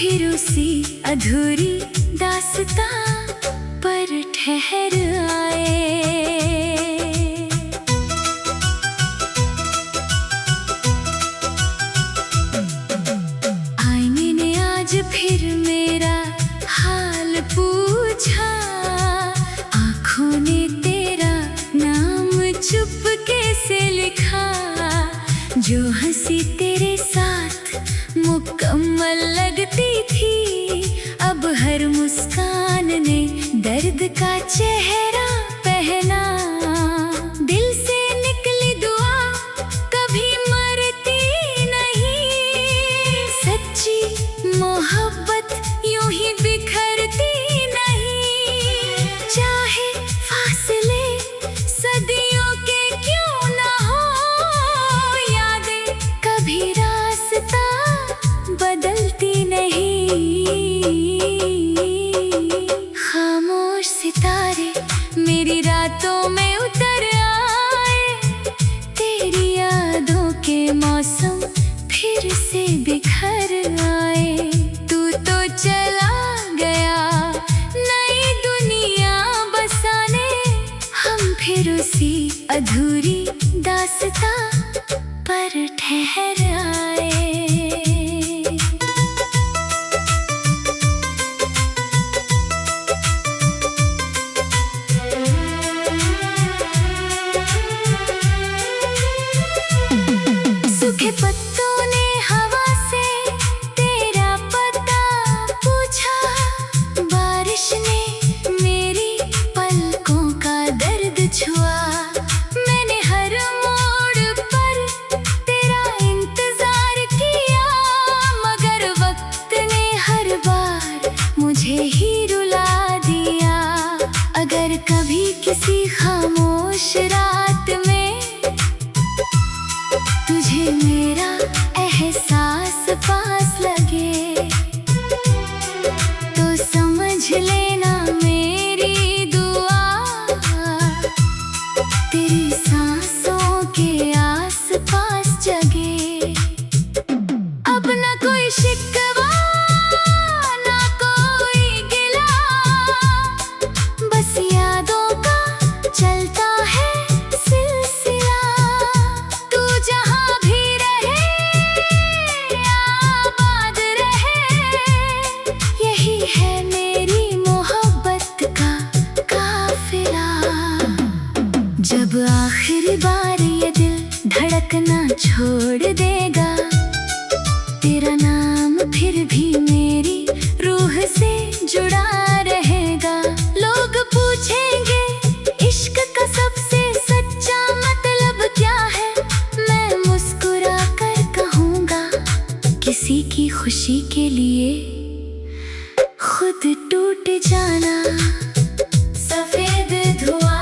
फिर उसी अधूरी दास्तां पर ठहर आए। आईने ने आज फिर मेरा हाल पूछा, आँखों ने तेरा नाम चुपके से लिखा। जो हंसी तेरे साथ मुकम्मल लगती थी, अब हर मुस्कान ने दर्द का चेहरा पहना। दिल से निकली दुआ कभी मरती नहीं, सच्ची मोहब्बत यूं ही बिखरती नहीं। चाहे फासले सदियों के क्यों ना हो, यादें कभी रास्ता बदलती नहीं। खामोश सितारे मेरी रातों में उतर आए, तेरी यादों के मौसम फिर से बिखर आए। तू तो चला गया नई दुनिया बसाने, हम फिर उसी अधूरी दास्तां पर ठहर आए। सूखे पत्तों ने हवा से तेरा पता पूछा, बारिश ने मेरी पलकों का दर्द छुआ। मैंने हर मोड़ पर तेरा इंतजार किया, मगर वक्त ने हर बार मुझे ही रुला दिया। अगर कभी किसी खामोश रात में तुझे मेरा एहसास पास लगे, तो समझ लेना मेरी दुआ तेरी सांसों के आस पास जगे। अब ना कोई शिकवा ना कोई गिला, बस यादों का चलता है सिलसिला। तू जहाँ भी रहे आबाद रहे, यही है मेरी मोहब्बत का काफिला। जब आखिरी बार ये दिल धड़कना छोड़ देगा, तेरा नाम फिर भी मेरी रूह से जुड़ा रहेगा। लोग पूछेंगे इश्क का सबसे सच्चा मतलब क्या है, मैं मुस्कुरा कर कहूँगा, किसी की खुशी के लिए खुद टूट जाना। सफेद धुआं,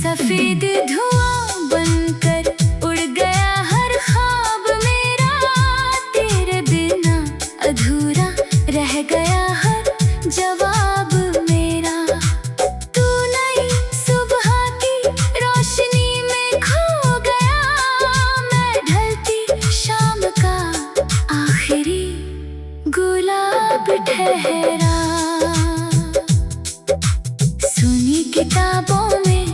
सफेद धुआं बनकर उड़ गया हर ख्वाब मेरा। तेरे बिना अधूरा रह गया हर जवाब मेरा। तू नई सुबह की रोशनी में खो गया, मैं ढलती शाम का आखिरी गुलाब ठहरा। सुनी किताबों में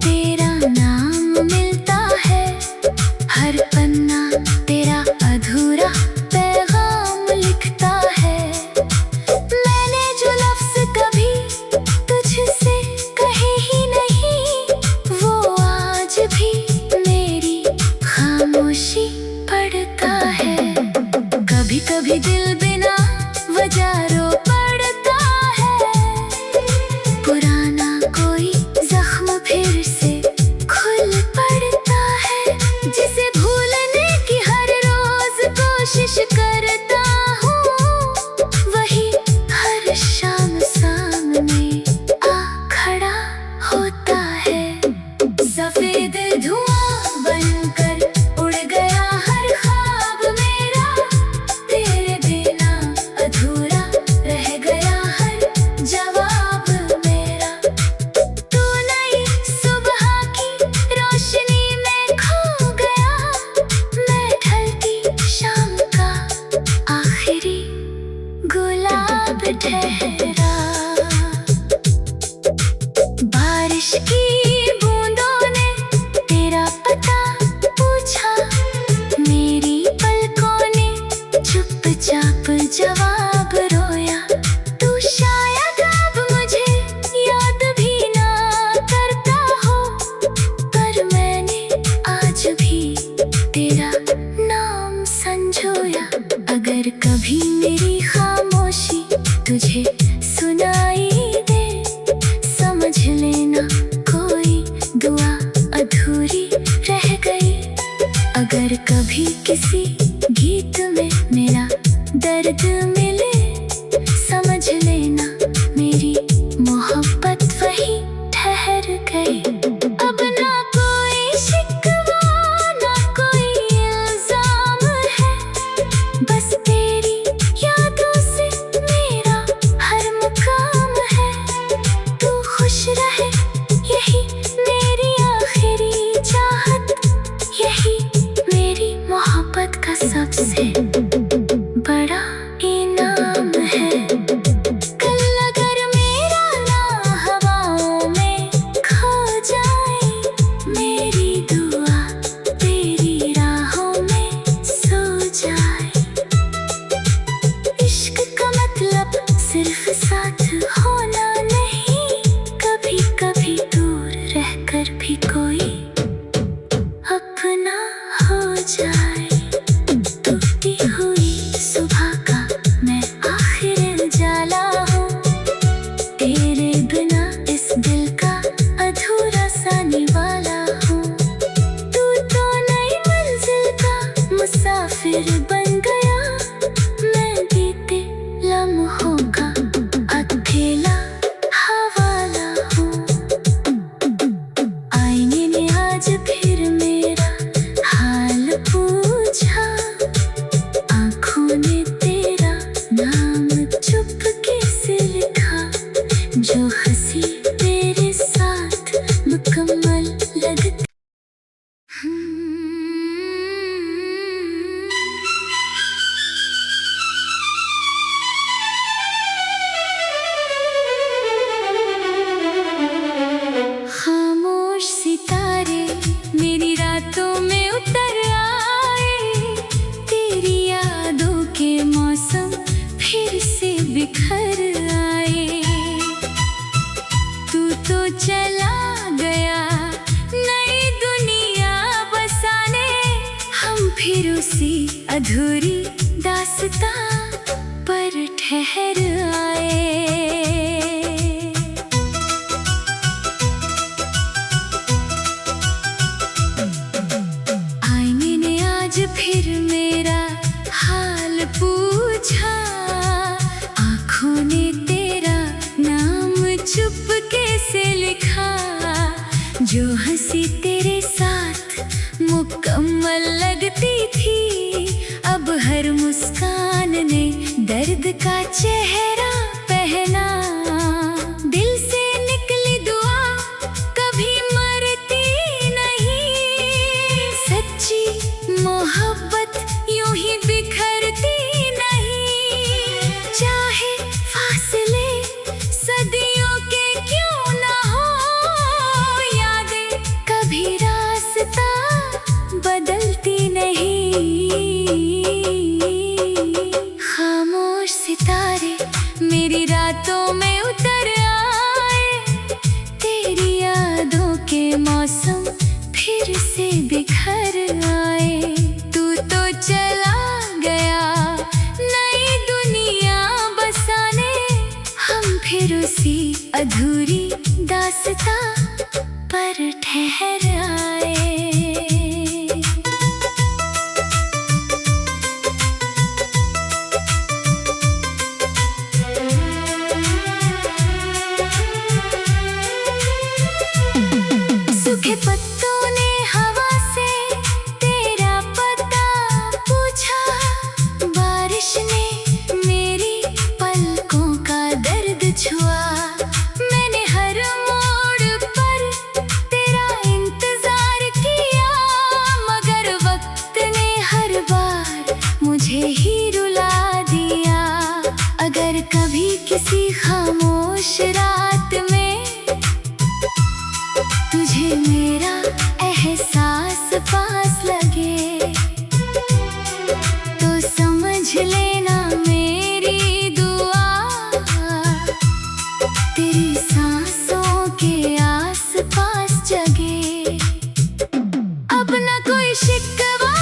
तेरा नाम मिलता है, हर पन्ना तेरा अधूरा पैगाम लिखता है। मैंने जो लफ्ज कभी तुझसे कहे ही नहीं, वो आज भी मेरी खामोशी पढ़ता है। कभी कभी दिल बिना वजह रो पड़ता है, पुराना कोई जख्म फिर से खुल पड़ता है। जिसे भूलने की हर रोज कोशिश करता हूँ, वही हर शाम सामने आ खड़ा होता है। सफेद धुआं बनकर उड़ गया हर ख्वाब मेरा, तेरे बिना अधूरा रह गया हर जवाब मेरा। तू नई सुबह की रोशनी में खो गया, मैं ढलती अधूरी रह गई। अगर कभी किसी गीत में मेरा दर्द मिले, समझ लेना मेरी मोहब्बत वही ठहर गई। अब ना कोई शिकवा ना कोई इल्जाम है, बस तेरी यादों से मेरा हर मुकाम है। तू खुश रहे यही मेरी आखिरी चाहत, यही मेरी मोहब्बत का सबसे बड़ा इनाम है। कल अगर मेरा ना हवाओं में खो जाए, मेरी दुआ तेरी राहों में सो जाए। इश्क का मतलब सिर्फ साथ होना नहीं, कभी कभी दूर रहकर भी कोई अपना हो जाए। टूटी हुई सुबह का मैं आखिर उजाला हूँ, तेरे बिना इस दिल का अधूरा सा निवाला हूँ। तू तो नई मंजिल का मुसाफिर बन गया, मैं बीते लम्हों का अकेला हवाला हूँ। आईने ने आज फिर मेरा हाल पूछा, आँखों ने तेरा नाम चुपके से लिखा। जो हंसी तेरे साथ मुकम्मल लगती। खामोश सितारे मेरी रातों में उतर आए, तेरी यादों के मौसम फिर से बिखर आए। तू तो चला गया नई दुनिया बसाने, हम फिर उसी अधूरी दास्तां पर ठहर आए। आईने ने आज फिर मेरा हाल पूछा, आँखों ने तेरा नाम चुपके से लिखा। जो हंसी तेरे साथ मुकम्मल लगती थी, अब हर मुस्कान ने दर्द का चेहरा पहना। दिल से निकली दुआ कभी मरती नहीं, सच्ची मोहब्बत यूं ही बिखरती नहीं। चाहे फासले सदियों के क्यों ना हो, यादें कभी रास्ता बदलती नहीं। खामोश सितारे मेरी रातों में उतर आए, तेरी यादों के मौसम फिर से बिखर आए। तू तो चला गया नई दुनिया बसाने, हम फिर उसी अधूरी दास्तां पर ठहर आए। सूखे पत्तों ने हवा से तेरा पता पूछा, बारिश ने मेरी पलकों का दर्द छुआ। मैंने हर मोड़ पर तेरा इंतजार किया, मगर वक्त ने हर बार मुझे ही रुला दिया। अगर कभी किसी खामोश रात में तुझे मेरा एहसास पास लगे, तो समझ लेना मेरी दुआ तेरी सांसों के आस पास जगे। अब ना कोई शिकवा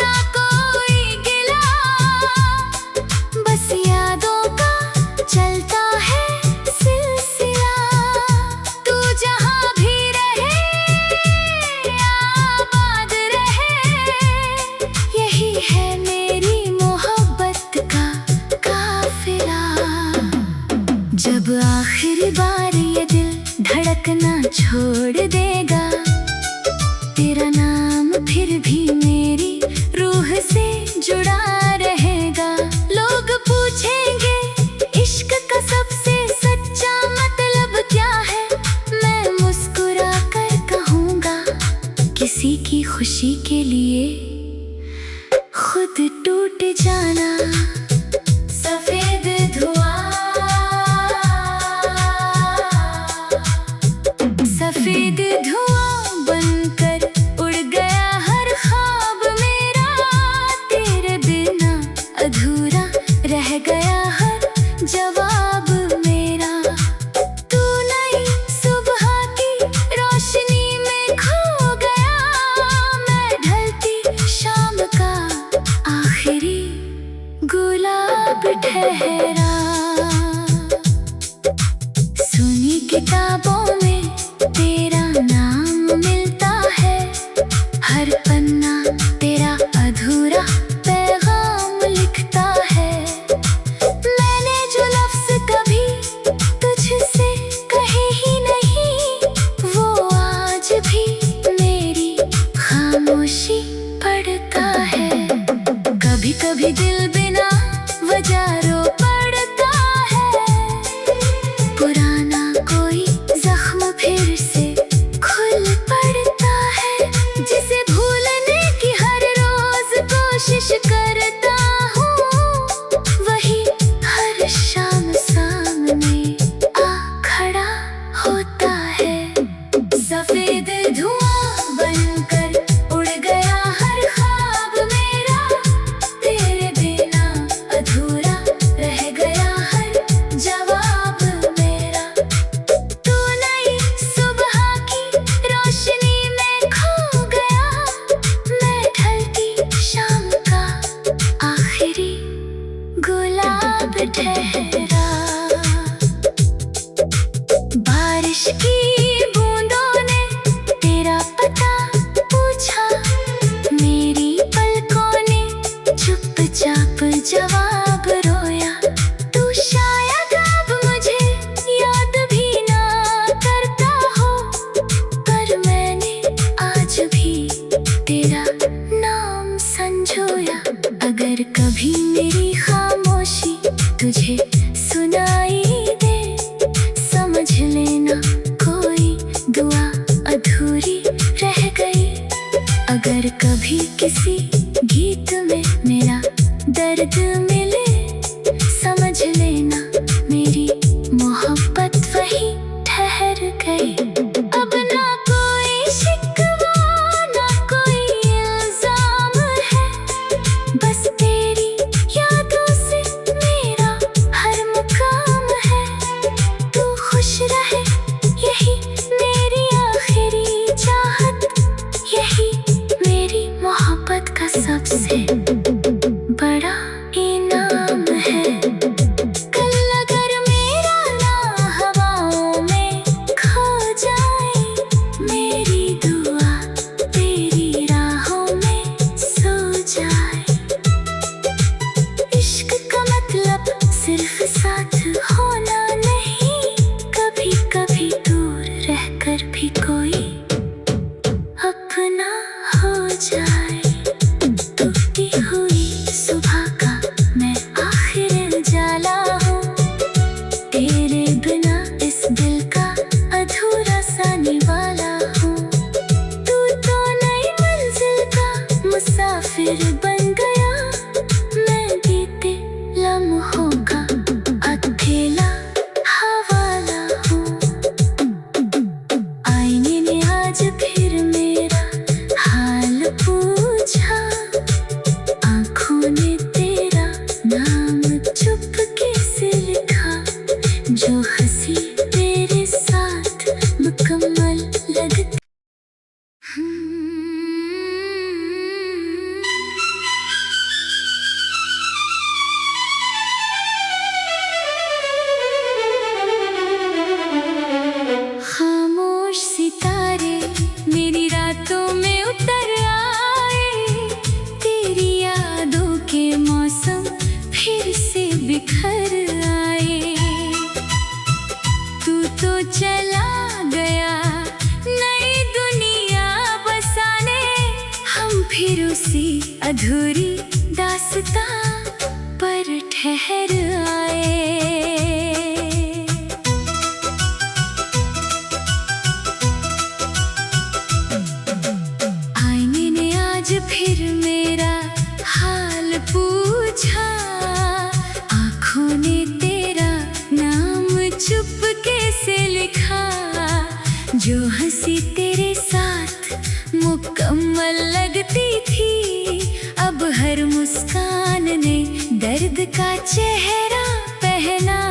ना कोई गिला, बस यादों का चलता है सिलसिला। तू जहाँ भी रहे छोड़ देगा। तेरा नाम फिर भी मेरी रूह से जुड़ा रहेगा। लोग पूछेंगे इश्क का सबसे सच्चा मतलब क्या है, मैं मुस्कुरा कर कहूँगा किसी की खुशी के लिए खुद टूट जाना। सफेद धुआं, सफेद धुआं बनकर उड़ गया हर ख्वाब मेरा। तेरे बिना अधूरा रह गया हर जवाब मेरा। तू नई सुबह की रोशनी में खो गया, मैं ढलती शाम का आखिरी गुलाब ठहरा। सुनी किताबों में तेरा नाम मिलता है, हर पन्ना तेरा अधूरा पैगाम लिखता है। मैंने जो लफ्ज़ कभी तुझसे कहे ही नहीं, वो आज भी मेरी खामोशी पढ़ता है। कभी कभी दिल बिना वजह रो पड़ता है, पुराना कोई जख्म फिर से खुल पड़ता है। जिसे भूलने की हर रोज कोशिश करता हूँ, वही हर शाम सामने आ खड़ा होता है। सफेद धुआं बनकर उड़ गया हर ख्वाब मेरा। तेरे बिना अधूरा रह गया हर जवाब मेरा। तू नई सुबह की रोशनी में खो गया, मैं ढलती शाम का आखिरी गुलाब ठहरा। बारिश की बूंदों ने तेरा पता पूछा, मेरी पलकों ने चुपचाप जवाब रोया। तू शायद अब मुझे याद भी ना करता हो, पर मैंने आज भी तेरा नाम संजोया। अगर कभी मेरी खामोशी तुझे सुनाई दे, समझ लेना कोई दुआ अधूरी रह गई। अगर कभी किसी गीत में मेरा दर्द मिले, समझ लेना मेरी मोहब्बत वही ठहर गई। अब ना कोई शिकवा ना कोई इल्जाम है, बस तेरी यादों से मेरा हर मुकाम है। तू खुश रहे यही मेरी आखिरी चाहत, यही मेरी मोहब्बत का सबसे बड़ा इनाम है। कल अगर मेरा ना हवाओं में खो जाए, मेरी दुआ तेरी राहों में सो जाए। इश्क का मतलब सिर्फ साथ होना नहीं, कभी कभी दूर रहकर भी कोई अपना हो जाए। टूटी हुई सुबह का मैं आखिर उजाला हूँ, तेरे बिना इस दिल का अधूरा सा निवाला हूँ। तू तो नई मंजिल का मुसाफिर बन गया, मैं बीते लम्हों का अकेला हवाला हूँ। आईने ने आज फिर मेरा हाल पूछा, फिर उसी अधूरी दास्तां पर ठहर आए। आईने ने आज फिर मेरा हाल पूछा, आँखों ने तेरा नाम चुपके से लिखा। जो हंसी तेरे साथ मुकम्मल लगती थी, अब हर मुस्कान ने दर्द का चेहरा पहना।